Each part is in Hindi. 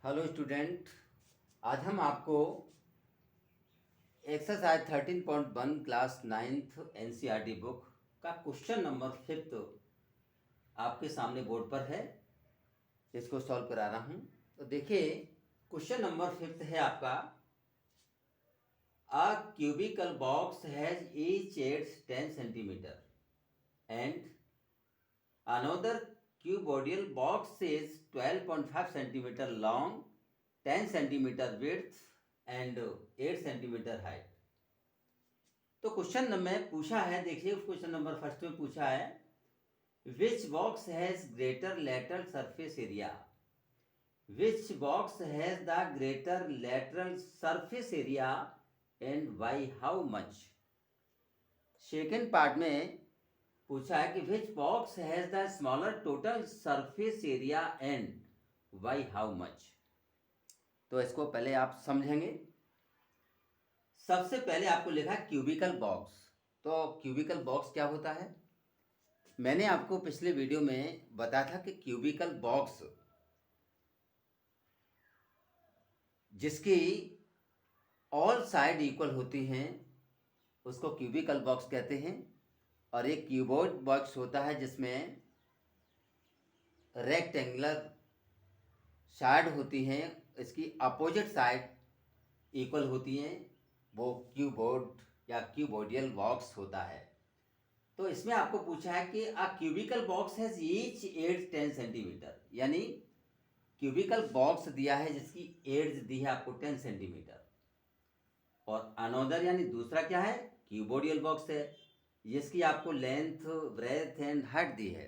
Hello student. आज हम आपको exercise 13.1 class 9th NCERT book का क्वेश्चन नंबर 5 आपके सामने बोर्ड पर है, इसको सॉल्व करा रहा हूँ। तो देखिए, क्वेश्चन नंबर 5 है आपका, a cubical box has each edge 10 centimetre and another cuboidal box is 12.5 centimeter long, 10 centimeter width and 8 centimeter height। तो क्वेश्चन में पूछा है, देखिए क्वेश्चन नंबर फर्स्ट में पूछा है, which box has greater lateral surface area, which box has the greater lateral surface area and by how much. Second part में पूछा है कि which box has the smaller total surface area and by how much. तो इसको पहले आप समझेंगे। सबसे पहले आपको लिखा है क्यूबिकल बॉक्स। तो क्यूबिकल बॉक्स क्या होता है, मैंने आपको पिछले वीडियो में बताया था कि क्यूबिकल बॉक्स जिसकी ऑल साइड इक्वल होती हैं उसको क्यूबिकल बॉक्स कहते हैं। और एक क्यूबॉइड बॉक्स होता है जिसमें रेक्टेंगुलर साइड होती हैं, इसकी अपोजिट साइड इक्वल होती हैं, वो क्यूबॉइड या क्यूबॉइडियल बॉक्स होता है। तो इसमें आपको पूछा है कि a cubical box has each edge 10 centimetre, यानी क्यूबिकल बॉक्स दिया है जिसकी एड्स दी है आपको 10 सेंटीमीटर, और अनोदर यानी दूसरा क्या है, क्यूबॉइडियल बॉक्स है जिसकी आपको लेंथ, ब्रेथ एंड हाइट दी है।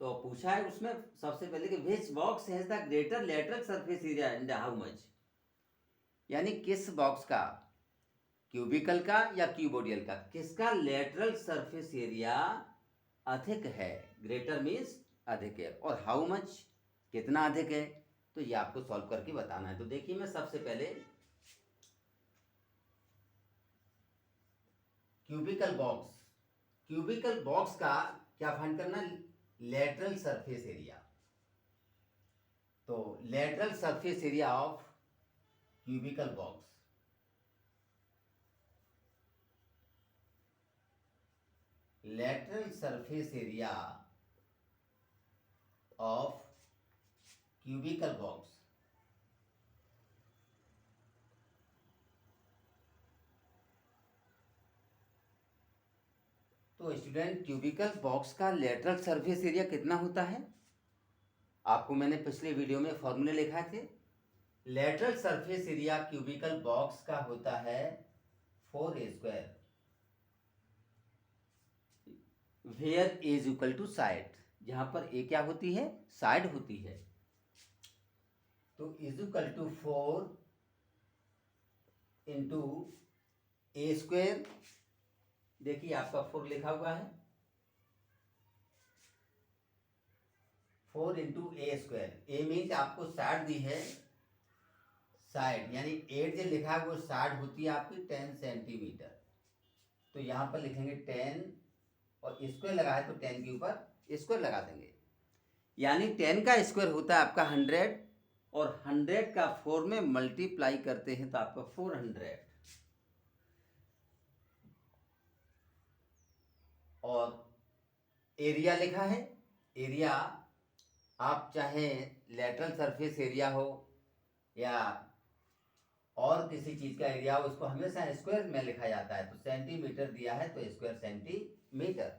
तो पूछा है उसमें सबसे पहले कि which box has the greater lateral surface area and how much, यानी किस बॉक्स का, क्यूबिकल का या क्यूबॉइडियल का, किसका लेटरल सरफेस एरिया अधिक है। ग्रेटर मीन्स अधिक है, और हाउ मच कितना अधिक है, तो ये आपको सॉल्व करके बताना है। तो देखिए, मैं सबसे पहले क्यूबिकल बॉक्स का क्या फाइंड करना, लेटरल सरफेस एरिया। तो lateral surface area of cubical box, lateral surface area of cubical box. तो स्टूडेंट, क्यूबिकल बॉक्स का लेटरल सरफेस एरिया कितना होता है, आपको मैंने पिछले वीडियो में फॉर्मूले लिखाए थे। Lateral surface area cubical box का होता है 4a², where A is equal to side, जहां पर ए क्या होती है, साइड होती है। तो is equal to 4 into a², देखिए आपका 4 लिखा हुआ है, 4 इंटू a², ए मीन्स आपको साइड दी है, साइड यानी 8 जो लिखा है वो साइड होती है आपकी 10 सेंटीमीटर। तो यहाँ पर लिखेंगे 10 और स्क्वायर लगा है तो 10 के ऊपर स्क्वायर लगा देंगे, यानी 10 का स्क्वायर होता है आपका 100, और 100 का 4 में मल्टीप्लाई करते हैं तो आपका 400। और एरिया लिखा है, एरिया आप चाहे लेटरल सरफेस एरिया हो या और किसी चीज का एरिया हो, उसको हमेशा स्क्वायर में लिखा जाता है। तो सेंटीमीटर दिया है तो स्क्वायर सेंटीमीटर।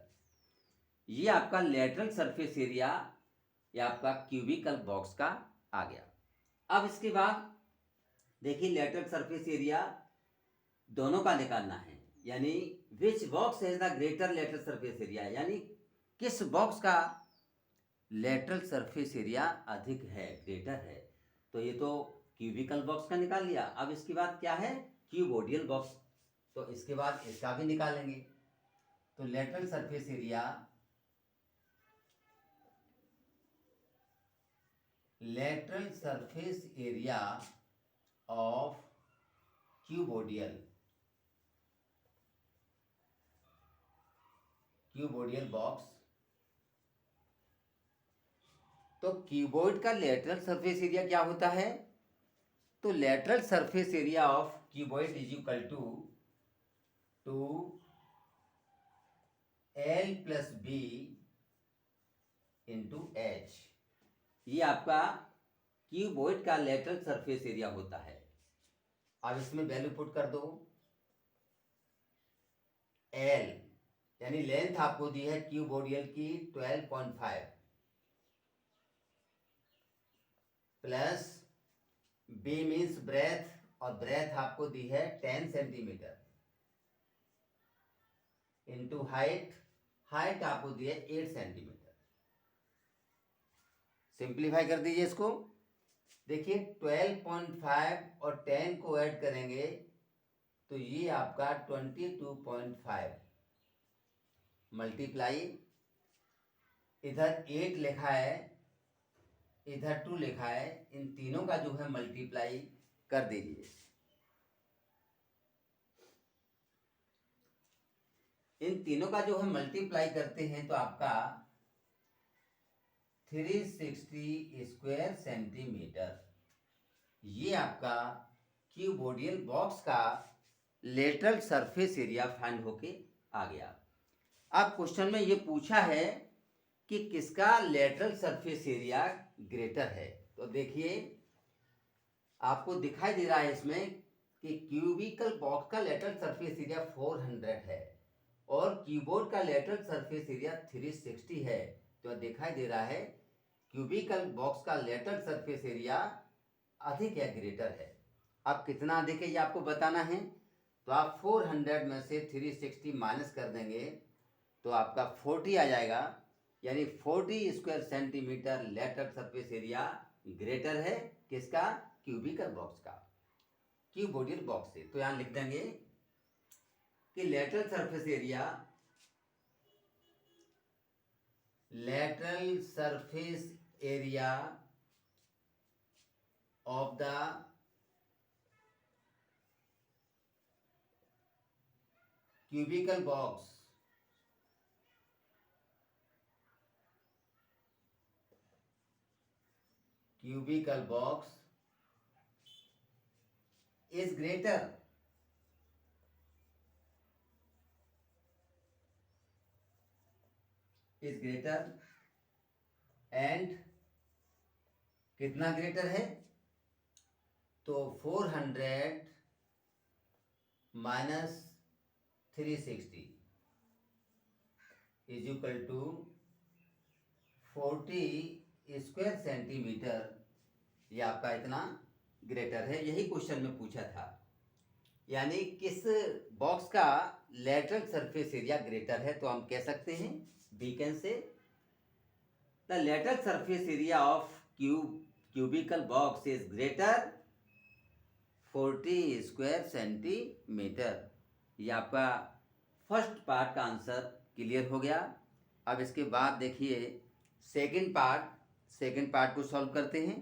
ये आपका लेटरल सरफेस एरिया या आपका क्यूबिकल बॉक्स का आ गया। अब इसके बाद देखिए, लेटरल सरफेस एरिया दोनों का निकालना है, यानी which box has the greater lateral surface area, यानी किस बॉक्स का लेटरल सरफेस एरिया अधिक है, ग्रेटर है। तो ये तो क्यूबिकल बॉक्स का निकाल लिया। अब इसके बाद क्या है, क्यूबॉइडियल बॉक्स, तो इसके बाद इसका भी निकालेंगे। तो lateral surface area, lateral surface area of cuboidal box. तो क्यूबॉइड का लेटरल सरफेस एरिया क्या होता है, तो lateral surface area of cuboid is equal to L plus B into H. ये आपका क्यूबॉइड का लेटरल सरफेस एरिया होता है। अब इसमें वैल्यू पुट कर दो। एल यानी लेंथ आपको दी है क्यूबॉइडियल की 12.5 प्लस बी मीन्स ब्रेथ, और ब्रेथ आपको दी है 10 सेंटीमीटर इंटू हाइट, हाइट आपको दी है 8 सेंटीमीटर। सिंप्लीफाई कर दीजिए इसको। देखिए 12.5 और 10 को ऐड करेंगे तो ये आपका 22.5 मल्टीप्लाई, इधर 8 लिखा है, इधर 2 लिखा है, इन तीनों का जो है मल्टीप्लाई कर दीजिए। इन तीनों का जो है मल्टीप्लाई करते हैं तो आपका 360 स्क्वायर सेंटीमीटर, ये आपका क्यूबॉइडियल बॉक्स का लेटरल सरफेस एरिया फाइंड होके आ गया। अब क्वेश्चन में ये पूछा है कि किसका लेटरल सरफेस एरिया ग्रेटर है। तो देखिए आपको दिखाई दे रहा है इसमें कि क्यूबिकल बॉक्स का लेटरल सरफेस एरिया 400 है और कीबोर्ड का लेटरल सरफेस एरिया 360 है। तो दिखाई दे रहा है क्यूबिकल बॉक्स का लेटरल सरफेस एरिया अधिक या ग्रेटर है। अब कितना अधिक है ये आपको बताना है। तो आप 400 में से 360 माइनस कर देंगे तो आपका 40 आ जाएगा, यानी 40 square centimetre lateral surface area greater है किसका, क्यूबिकल बॉक्स का, क्यूबॉइडियल बॉक्स से। तो यहां लिख देंगे कि lateral surface area, lateral surface area of the cubical box is greater and कितना ग्रेटर है, तो 400 minus 360 is equal to 40 square centimetre, ये आपका इतना ग्रेटर है। यही क्वेश्चन में पूछा था, यानी किस बॉक्स का लेटरल सरफेस एरिया ग्रेटर है। तो हम कह सकते हैं we can say the lateral surface area of cubical box is greater 40 square centimetre. ये आपका फर्स्ट पार्ट का आंसर क्लियर हो गया। अब इसके बाद देखिए सेकंड पार्ट को सॉल्व करते हैं।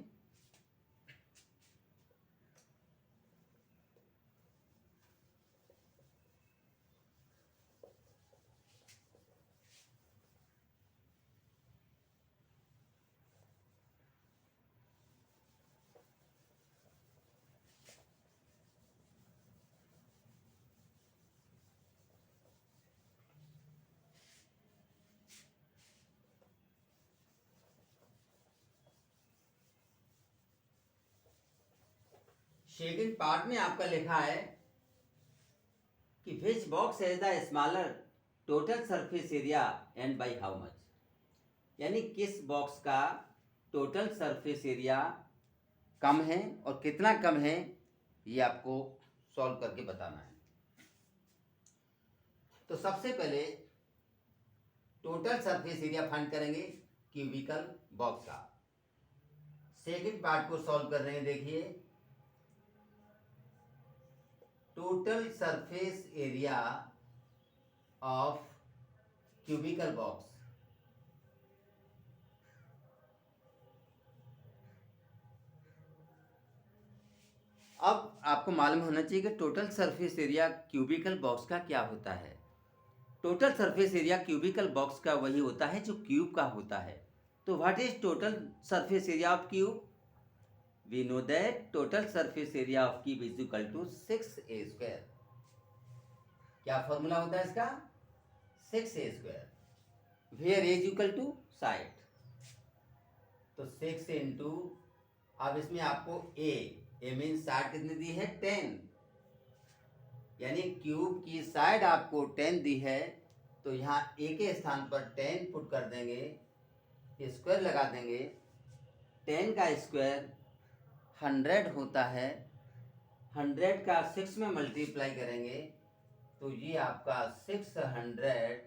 सेकंड पार्ट में आपका लिखा है कि which box has the smaller total surface area and by how much, यानी किस बॉक्स का टोटल सरफेस एरिया कम है और कितना कम है, ये आपको सॉल्व करके बताना है। तो सबसे पहले टोटल सरफेस एरिया फाइंड करेंगे क्यूबिकल बॉक्स का। सेकंड पार्ट को सॉल्व कर रहे हैं। देखिए total surface area of cubical box, अब आपको मालूम होना चाहिए कि total surface area cubical box का क्या होता है। Total surface area cubical box का वही होता है जो क्यूब का होता है। तो what is total surface area of cube, we know that total surface area of cube is equal to 6a square. क्या फॉर्मूला होता है इसका? 6a square. Where a is equal to side. तो 6 इंटू, अब इसमें आपको a मीन्स साइड कितनी दी है? 10, यानी क्यूब की साइड आपको 10 दी है, तो यहाँ a के स्थान पर 10 पुट कर देंगे, स्क्वायर लगा देंगे। 10 का स्क्वायर 100 होता है, 100 का 6 में मल्टीप्लाई करेंगे तो ये आपका 600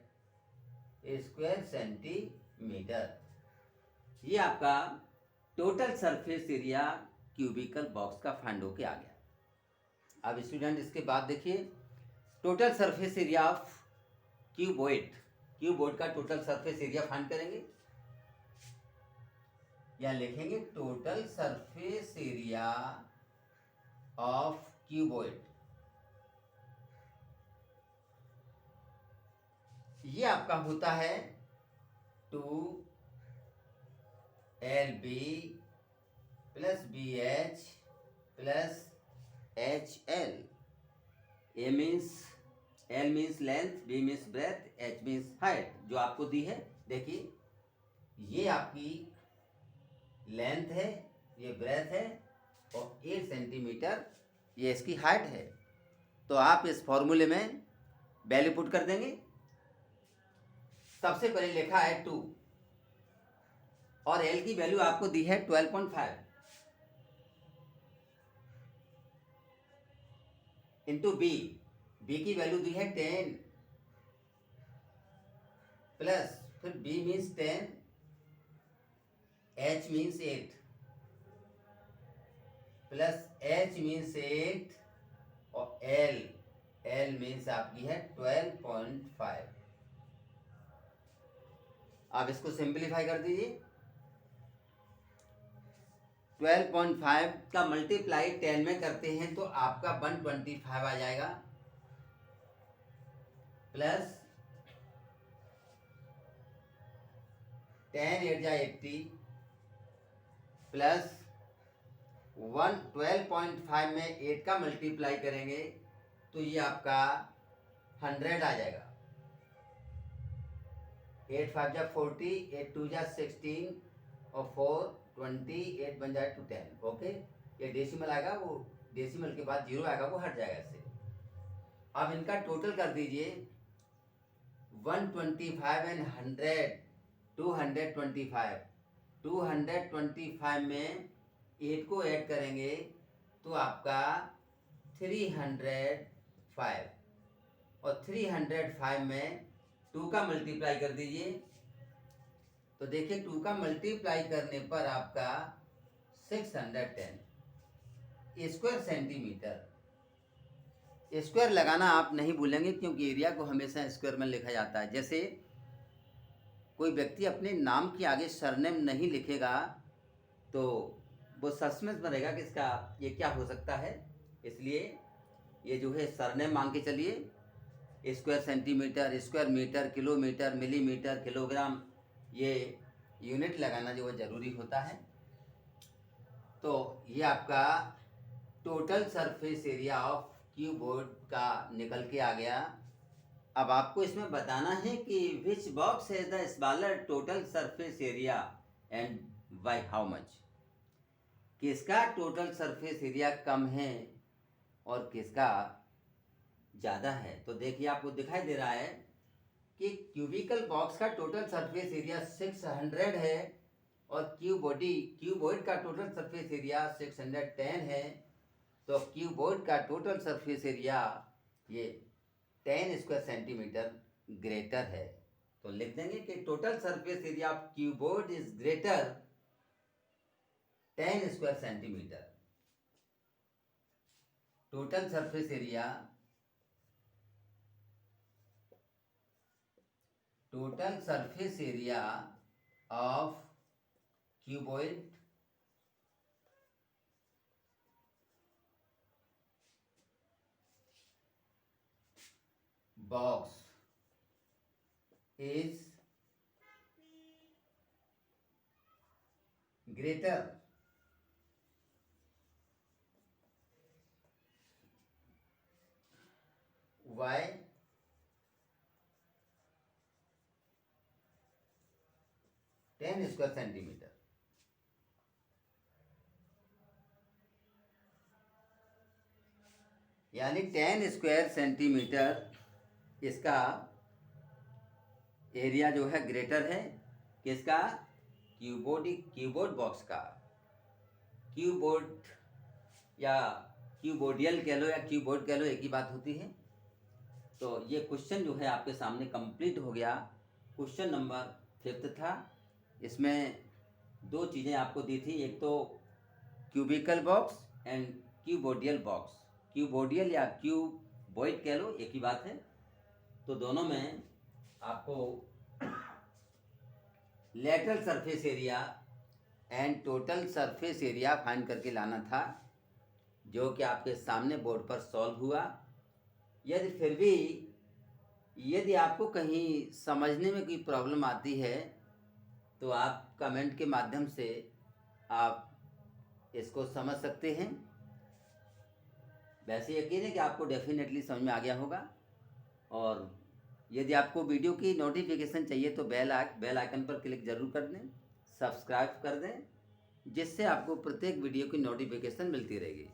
स्क्वायर सेंटीमीटर। ये आपका total surface area cubical box का फाइंड होके आ गया। अब स्टूडेंट इसके बाद देखिए, total surface area of cuboid का टोटल सरफेस एरिया फाइंड करेंगे, या लिखेंगे total surface area of cuboid. ये आपका होता है 2LB plus BH plus HL। L means length, B means breadth, H means height, जो आपको दी है। देखिए ये आपकी लेंथ है, ये ब्रेथ है, और 8 सेंटीमीटर ये इसकी हाइट है। तो आप इस फॉर्मूले में वैल्यू पुट कर देंगे। सबसे पहले लिखा है 2 और L की वैल्यू आपको दी है 12.5 इंटू B की वैल्यू दी है 10 प्लस फिर B means 10, H means 8 plus H means 8 और L मीन्स आपकी है 12.5। आप इसको सिंप्लीफाई कर दीजिए। 12.5 का मल्टीप्लाई 10 में करते हैं तो आपका 125 आ जाएगा, प्लस 10 8 जा 80 प्लस 12.5 में 8 का मल्टीप्लाई करेंगे तो ये आपका 100 आ जाएगा। 8 5 जा 40, 8 2 जा 16 और 4 20, 8 बन जाए to 10। ओके, ये डेसिमल आएगा, वो डेसिमल के बाद जीरो आएगा, वो हट जाएगा इससे। अब इनका टोटल कर दीजिए, 125 एंड 100 225। 225 में 8 को ऐड करेंगे तो आपका 305 और 305 में 2 का मल्टीप्लाई कर दीजिए तो देखिए 2 का मल्टीप्लाई करने पर आपका 610 स्क्वायर सेंटीमीटर। स्क्वायर लगाना आप नहीं भूलेंगे क्योंकि एरिया को हमेशा स्क्वायर में लिखा जाता है। जैसे कोई व्यक्ति अपने नाम के आगे सरनेम नहीं लिखेगा तो वो सस्पेंस में रहेगा कि इसका ये क्या हो सकता है, इसलिए ये जो है सरनेम मान के चलिए। Square centimetre, square metre, kilometre, millimetre, kilogram, ये यूनिट लगाना जो है ज़रूरी होता है। तो ये आपका total surface area of cuboid का निकल के आ गया। अब आपको इसमें बताना है कि which box has the smaller total surface area and by how much. किसका टोटल सरफेस एरिया कम है और किसका ज़्यादा है। तो देखिए आपको दिखाई दे रहा है कि क्यूबिकल बॉक्स का टोटल सरफेस एरिया 600 है और क्यूबॉइड का टोटल सरफेस एरिया 610 है। तो क्यूबॉइड का टोटल सरफेस एरिया ये 10 स्क्वायर सेंटीमीटर ग्रेटर है। तो लिख देंगे कि total surface area of cuboid is greater 10 square centimetre. Total surface area of cuboid box is greater y 10 square centimetre. यानी 10 स्क्वायर सेंटीमीटर इसका एरिया जो है ग्रेटर है किसका? क्यूबोर्ड बॉक्स का। क्यूबोर्ड या क्यूबोडियल कह लो या क्यूबोर्ड कह लो, एक ही बात होती है। तो ये क्वेश्चन जो है आपके सामने कंप्लीट हो गया। क्वेश्चन नंबर 5 था। इसमें दो चीज़ें आपको दी थी, एक तो cubical box and cuboidal box. Cuboidal या क्यूबॉइड कह लो, एक ही बात है। तो दोनों में आपको lateral surface area and total surface area find करके लाना था, जो कि आपके सामने बोर्ड पर सॉल्व हुआ। यदि फिर भी यदि आपको कहीं समझने में कोई प्रॉब्लम आती है तो आप कमेंट के माध्यम से आप इसको समझ सकते हैं। वैसे यकीन है कि आपको डेफिनेटली समझ में आ गया होगा। और यदि आपको वीडियो की नोटिफिकेशन चाहिए तो बेल आइकन पर क्लिक ज़रूर कर दें, सब्सक्राइब कर दें, जिससे आपको प्रत्येक वीडियो की नोटिफिकेशन मिलती रहेगी।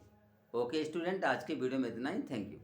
ओके स्टूडेंट, आज के वीडियो में इतना ही। Thank you.